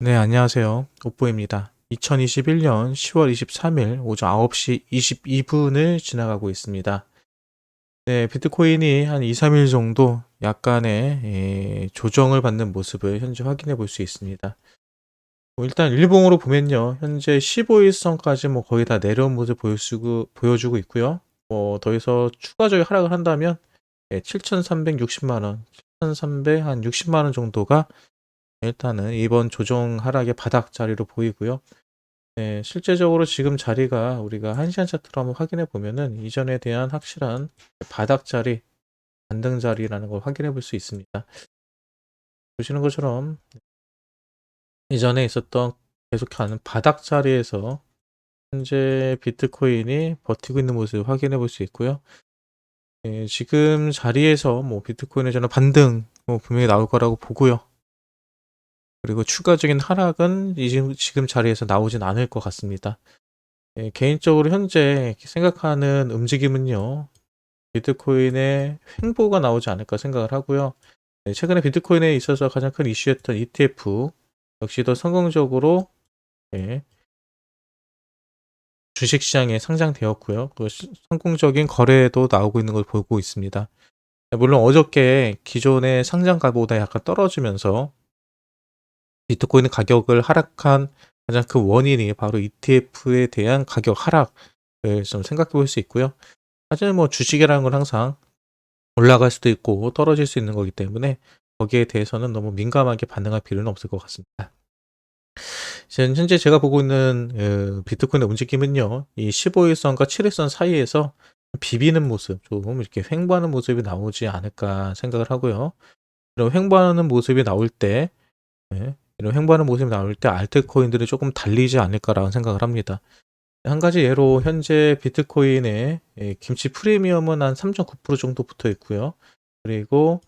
네, 안녕하세요. 옥보입니다. 2021년 10월 23일 오전 9시 22분을 지나가고 있습니다. 네, 비트코인이 한 2, 3일 정도 약간의 조정을 받는 모습을 현재 확인해 볼 수 있습니다. 일단 일봉으로 보면요. 현재 15일선까지 뭐 거의 다 내려온 모습 보여주고 있고요. 더해서 추가적인 하락을 한다면 7,360만 원, 7,360만 원 정도가 일단은 이번 조정 하락의 바닥 자리로 보이고요. 네, 실제적으로 지금 자리가 우리가 1시간 차트로 한번 확인해 보면은 이전에 대한 확실한 바닥 자리, 반등 자리라는 걸 확인해 볼 수 있습니다. 보시는 것처럼 이전에 있었던 계속하는 바닥 자리에서 현재 비트코인이 버티고 있는 모습을 확인해 볼 수 있고요. 지금 자리에서 뭐 비트코인의 저는 반등 분명히 나올 거라고 보고요. 그리고 추가적인 하락은 지금 자리에서 나오진 않을 것 같습니다. 개인적으로 현재 생각하는 움직임은요. 비트코인의 횡보가 나오지 않을까 생각을 하고요. 최근에 비트코인에 있어서 가장 큰 이슈였던 ETF 역시도 성공적으로 예, 주식시장에 상장되었고요. 성공적인 거래도 나오고 있는 걸 보고 있습니다. 물론 어저께 기존의 상장가보다 약간 떨어지면서 비트코인 가격을 하락한 가장 큰 원인이 바로 ETF에 대한 가격 하락을 좀 생각해 볼 수 있고요. 사실 뭐 주식이라는 건 항상 올라갈 수도 있고 떨어질 수 있는 거기 때문에 거기에 대해서는 너무 민감하게 반응할 필요는 없을 것 같습니다. 지금 현재 제가 보고 있는 비트코인의 움직임은요. 이 15일선과 7일선 사이에서 비비는 모습, 좀 이렇게 횡보하는 모습이 나오지 않을까 생각을 하고요. 이런 횡보하는 모습이 나올 때 이런 횡보하는 모습이 나올 때 알트코인들이 조금 달리지 않을까라는 생각을 합니다. 한 가지 예로 현재 비트코인의 김치 프리미엄은 한 3.9% 정도 붙어 있고요. 그리고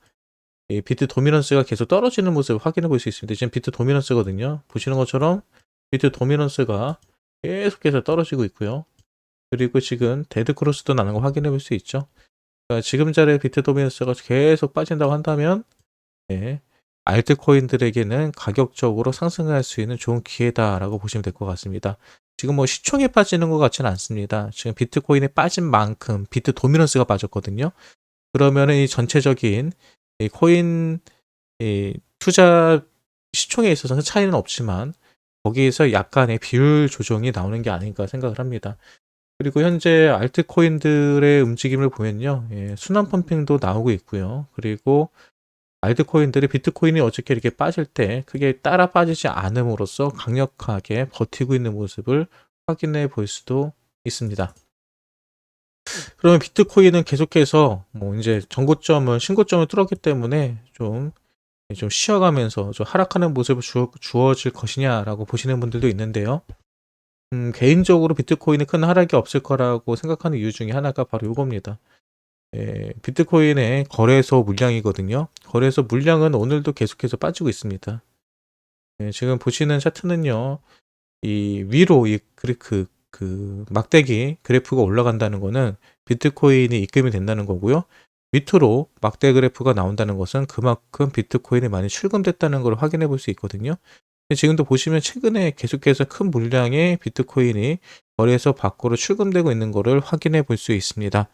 이 비트 도미넌스가 계속 떨어지는 모습을 확인해 볼 수 있습니다. 지금 비트 도미넌스거든요. 보시는 것처럼 비트 도미넌스가 계속해서 떨어지고 있고요. 그리고 지금 데드 크로스도 나는 거 확인해 볼 수 있죠. 그러니까 지금 자리에 비트 도미넌스가 계속 빠진다고 한다면 알트코인들에게는 가격적으로 상승할 수 있는 좋은 기회다라고 보시면 될 것 같습니다. 지금 뭐 시총에 빠지는 것 같지는 않습니다. 지금 비트코인에 빠진 만큼 비트 도미넌스가 빠졌거든요. 그러면은 이 전체적인 이 코인 투자 시총에 있어서는 차이는 없지만 거기에서 약간의 비율 조정이 나오는 게 아닌가 생각을 합니다. 그리고 현재 알트코인들의 움직임을 보면요. 순환 펌핑도 나오고 있고요. 그리고 알트코인들이 비트코인이 어저께 이렇게 빠질 때 크게 따라 빠지지 않음으로써 강력하게 버티고 있는 모습을 확인해 볼 수도 있습니다. 그러면 비트코인은 계속해서 뭐 이제 신고점을 뚫었기 때문에 좀 쉬어가면서 좀 하락하는 모습을 주어질 것이냐라고 보시는 분들도 있는데요. 개인적으로 비트코인이 큰 하락이 없을 거라고 생각하는 이유 중에 하나가 바로 이겁니다. 비트코인의 거래소 물량이거든요. 거래소 물량은 오늘도 계속해서 빠지고 있습니다. 지금 보시는 차트는요. 이 위로 그 막대기 그래프가 올라간다는 거는 비트코인이 입금이 된다는 거고요. 밑으로 막대 그래프가 나온다는 것은 그만큼 비트코인이 많이 출금됐다는 걸 확인해 볼 수 있거든요. 지금도 보시면 최근에 계속해서 큰 물량의 비트코인이 거래소 밖으로 출금되고 있는 것을 확인해 볼 수 있습니다.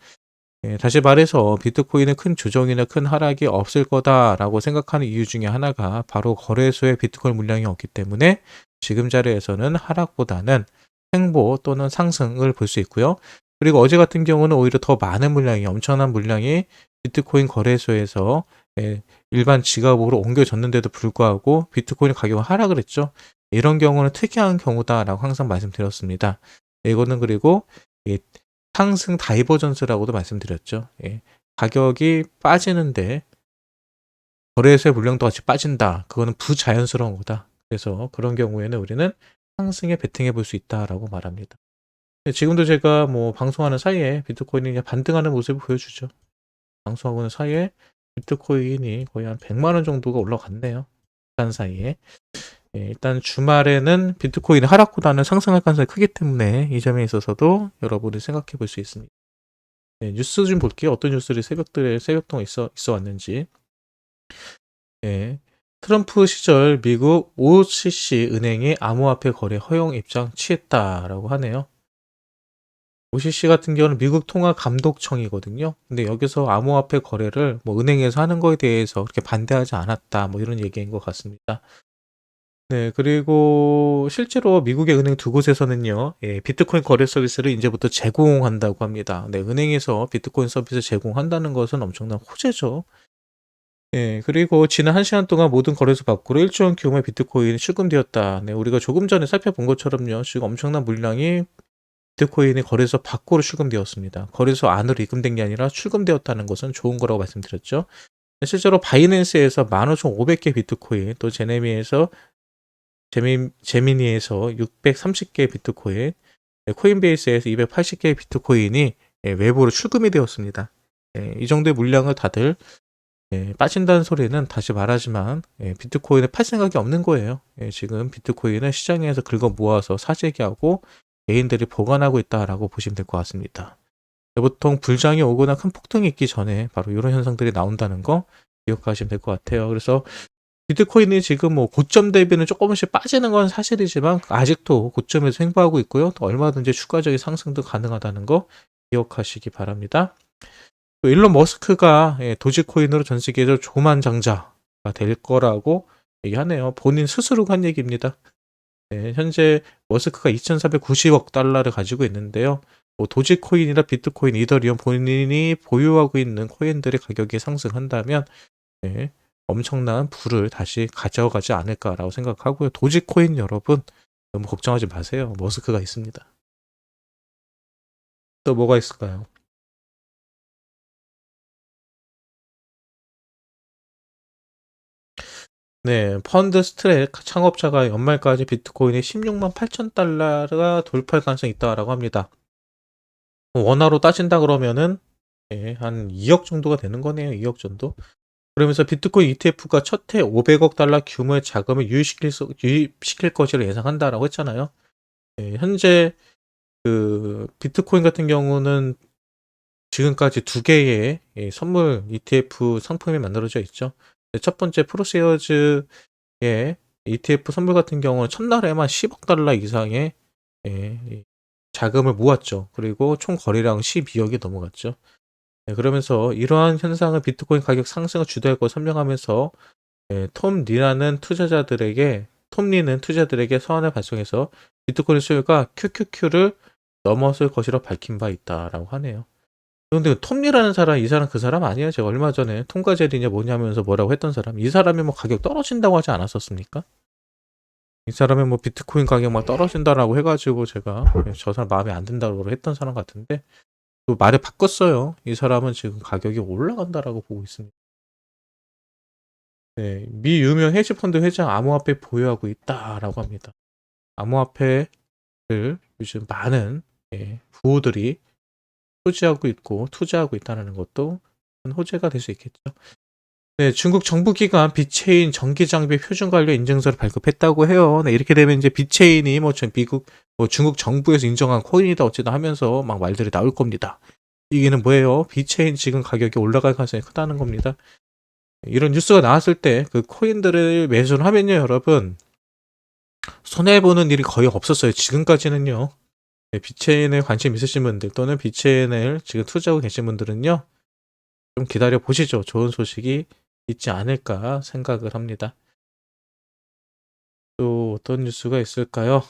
다시 말해서 비트코인은 큰 조정이나 큰 하락이 없을 거다라고 생각하는 이유 중에 하나가 바로 거래소에 비트코인 물량이 없기 때문에 지금 자리에서는 하락보다는 횡보 또는 상승을 볼 수 있고요. 그리고 어제 같은 경우는 오히려 더 많은 물량이 엄청난 물량이 비트코인 거래소에서 일반 지갑으로 옮겨졌는데도 불구하고 비트코인 가격은 하락을 했죠. 이런 경우는 특이한 경우다라고 항상 말씀드렸습니다. 이거는 그리고 상승 다이버전스라고도 말씀드렸죠. 가격이 빠지는데 거래소의 물량도 같이 빠진다. 그거는 부자연스러운 거다. 그래서 그런 경우에는 우리는 상승에 베팅해 볼 수 있다라고 말합니다. 지금도 제가 뭐 방송하는 사이에 비트코인이 그냥 반등하는 모습을 보여주죠. 방송하고 있는 사이에 비트코인이 거의 한 100만 원 정도가 올라갔네요. 시간 사이에. 일단 주말에는 비트코인의 하락보다는 상승할 가능성이 크기 때문에 이 점에 있어서도 여러분이 생각해 볼 수 있습니다. 뉴스 좀 볼게요. 어떤 뉴스들이 새벽 동안 있어 왔는지. 예. 트럼프 시절 미국 OCC 은행이 암호화폐 거래 허용 입장 취했다라고 하네요. OCC 같은 경우는 미국 통화감독청이거든요. 근데 여기서 암호화폐 거래를 뭐 은행에서 하는 거에 대해서 그렇게 반대하지 않았다. 뭐 이런 얘기인 것 같습니다. 네, 그리고 실제로 미국의 은행 두 곳에서는요, 예, 비트코인 거래 서비스를 이제부터 제공한다고 합니다. 네, 은행에서 비트코인 서비스 제공한다는 것은 엄청난 호재죠. 예, 그리고 지난 1시간 동안 모든 거래소 밖으로 1조 원 규모의 비트코인이 출금되었다. 네, 우리가 조금 전에 살펴본 것처럼요, 지금 엄청난 물량이 비트코인이 거래소 밖으로 출금되었습니다. 거래소 안으로 입금된 게 아니라 출금되었다는 것은 좋은 거라고 말씀드렸죠. 실제로 바이낸스에서 15,500개 비트코인, 또 제미니에서 630개 비트코인, 네, 코인베이스에서 280개의 비트코인이 예, 외부로 출금이 되었습니다. 예, 이 정도의 물량을 다들 예, 빠진다는 소리는 다시 말하지만 예, 비트코인을 팔 생각이 없는 거예요. 예, 지금 비트코인을 시장에서 긁어 모아서 사재기하고 개인들이 보관하고 있다라고 보시면 될 것 같습니다. 예, 보통 불장이 오거나 큰 폭등이 있기 전에 바로 이런 현상들이 나온다는 거 기억하시면 될 것 같아요. 그래서 비트코인이 지금 뭐 고점 대비는 조금씩 빠지는 건 사실이지만 아직도 고점에서 횡보하고 있고요. 또 얼마든지 추가적인 상승도 가능하다는 거 기억하시기 바랍니다. 또 일론 머스크가 예, 도지코인으로 전 세계에서 조만장자가 될 거라고 얘기하네요. 본인 스스로가 한 얘기입니다. 네, 현재 머스크가 2,490억 달러를 가지고 있는데요. 뭐 도지코인이나 비트코인, 이더리움 본인이 보유하고 있는 코인들의 가격이 상승한다면 네, 엄청난 부를 다시 가져가지 않을까라고 생각하고요. 도지코인 여러분 너무 걱정하지 마세요. 머스크가 있습니다. 또 뭐가 있을까요? 네, 펀드 스트랙 창업자가 연말까지 비트코인이 16만 8천 달러가 돌파할 가능성이 있다라고 합니다. 원화로 따진다 그러면은 예, 한 2억 정도가 되는 거네요. 2억 정도. 그러면서 비트코인 ETF가 첫 해 500억 달러 규모의 자금을 유입시킬 것이라 예상한다라고 했잖아요. 예, 현재 그 비트코인 같은 경우는 지금까지 두 개의 예, 선물 ETF 상품이 만들어져 있죠. 첫 번째 프로세어즈의 ETF 선물 같은 경우는 첫날에만 10억 달러 이상의 예, 자금을 모았죠. 그리고 총 거래량 12억이 넘어갔죠. 네, 그러면서 이러한 현상은 비트코인 가격 상승을 주도할 것을 설명하면서 예, 톰 리는 투자들에게 서한을 발송해서 비트코인 수요가 QQQ를 넘어설 것이라 밝힌 바 있다라고 하네요. 근데 톰리라는 사람, 이 사람 그 사람 아니에요? 제가 얼마 전에 통과 제리냐 뭐냐 하면서 뭐라고 했던 사람. 이 사람이 뭐 가격 떨어진다고 하지 않았었습니까? 이 사람이 뭐 비트코인 가격 막 떨어진다라고 해가지고 제가 저 사람 마음에 안 든다고 했던 사람 같은데 또 말을 바꿨어요. 이 사람은 지금 가격이 올라간다라고 보고 있습니다. 네, 미 유명 헤지펀드 회장 암호화폐 보유하고 있다라고 합니다. 암호화폐를 요즘 많은 부호들이 소지하고 있고 투자하고 있다는 것도 큰 호재가 될 수 있겠죠. 네, 중국 정부기관 비체인 전기장비 표준관련 인증서를 발급했다고 해요. 네, 이렇게 되면 이제 비체인이 뭐 미국, 뭐 중국 정부에서 인정한 코인이다 어쩌다 하면서 막 말들이 나올 겁니다. 이게는 뭐예요? 비체인 지금 가격이 올라갈 가능성이 크다는 겁니다. 이런 뉴스가 나왔을 때 그 코인들을 매수를 하면요, 여러분 손해보는 일이 거의 없었어요. 지금까지는요. 네, 비체인에 관심 있으신 분들 또는 비체인을 지금 투자하고 계신 분들은요. 좀 기다려 보시죠. 좋은 소식이 있지 않을까 생각을 합니다. 또 어떤 뉴스가 있을까요?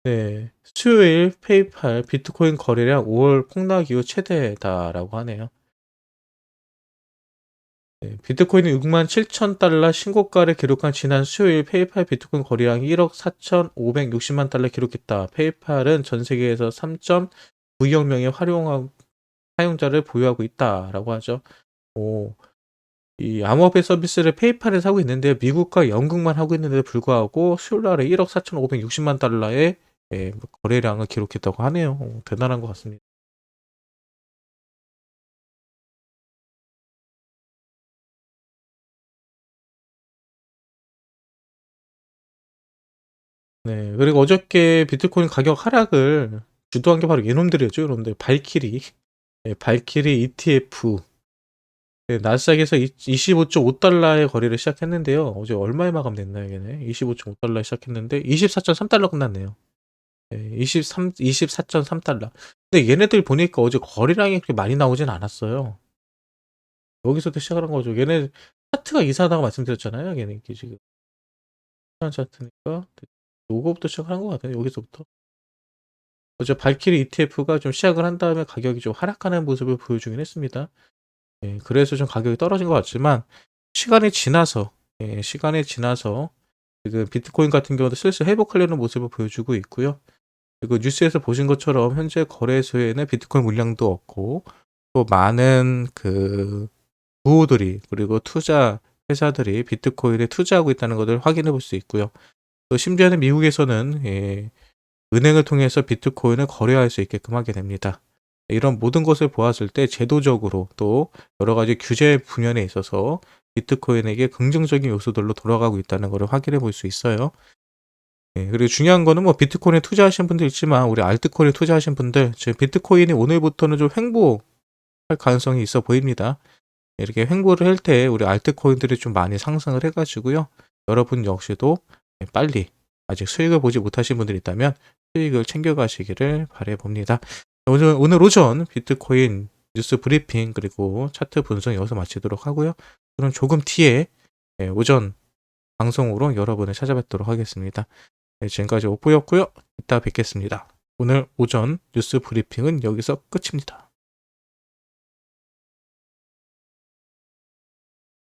네. 수요일 페이팔 비트코인 거래량 5월 폭락 이후 최대다라고 하네요. 네, 비트코인이 6만 7천 달러 신고가를 기록한 지난 수요일 페이팔 비트코인 거래량이 1억 4,560만 달러 기록했다. 페이팔은 전 세계에서 3.9억 명의 사용자를 보유하고 있다라고 하죠. 오, 이 암호화폐 서비스를 페이팔에서 하고 있는데 미국과 영국만 하고 있는데도 불구하고 수요일 날에 1억 4,560만 달러의 거래량을 기록했다고 하네요. 대단한 것 같습니다. 네, 그리고 어저께 비트코인 가격 하락을 주도한 게 바로 이놈들이었죠, 여러분들. 발키리. 발키리 ETF 나스닥에서 25.5달러의 거래를 시작했는데요. 어제 얼마에 마감됐나요, 얘네? 25.5달러에 시작했는데 24.3달러 끝났네요. 24.3달러. 근데 얘네들 보니까 어제 거래량이 그렇게 많이 나오진 않았어요. 여기서부터 시작을 한 거죠. 얘네 차트가 이상하다고 말씀드렸잖아요. 얘네 이게 지금 이상한 차트니까 요거부터 시작을 한 것 같아요. 여기서부터. 어제 발키리 ETF가 좀 시작을 한 다음에 가격이 좀 하락하는 모습을 보여주긴 했습니다. 그래서 좀 가격이 떨어진 것 같지만 시간이 지나서 시간이 지나서 지금 비트코인 같은 경우도 슬슬 회복하려는 모습을 보여주고 있고요. 그리고 뉴스에서 보신 것처럼 현재 거래소에는 비트코인 물량도 없고 또 많은 그 부호들이 그리고 투자 회사들이 비트코인에 투자하고 있다는 것을 확인해 볼 수 있고요. 또 심지어는 미국에서는 은행을 통해서 비트코인을 거래할 수 있게끔 하게 됩니다. 이런 모든 것을 보았을 때 제도적으로 또 여러 가지 규제 분야에 있어서 비트코인에게 긍정적인 요소들로 돌아가고 있다는 것을 확인해 볼 수 있어요. 그리고 중요한 거는 뭐 비트코인에 투자하신 분들 있지만 우리 알트코인에 투자하신 분들 지금 비트코인이 오늘부터는 좀 횡보할 가능성이 있어 보입니다. 이렇게 횡보를 할 때 우리 알트코인들이 좀 많이 상승을 해가지고요. 여러분 역시도 빨리 아직 수익을 보지 못하신 분들이 있다면 수익을 챙겨가시기를 바라봅니다. 오늘 오전 비트코인 뉴스 브리핑 그리고 차트 분석 여기서 마치도록 하고요. 저는 조금 뒤에 오전 방송으로 여러분을 찾아뵙도록 하겠습니다. 지금까지 오프였고요. 이따 뵙겠습니다. 오늘 오전 뉴스 브리핑은 여기서 끝입니다.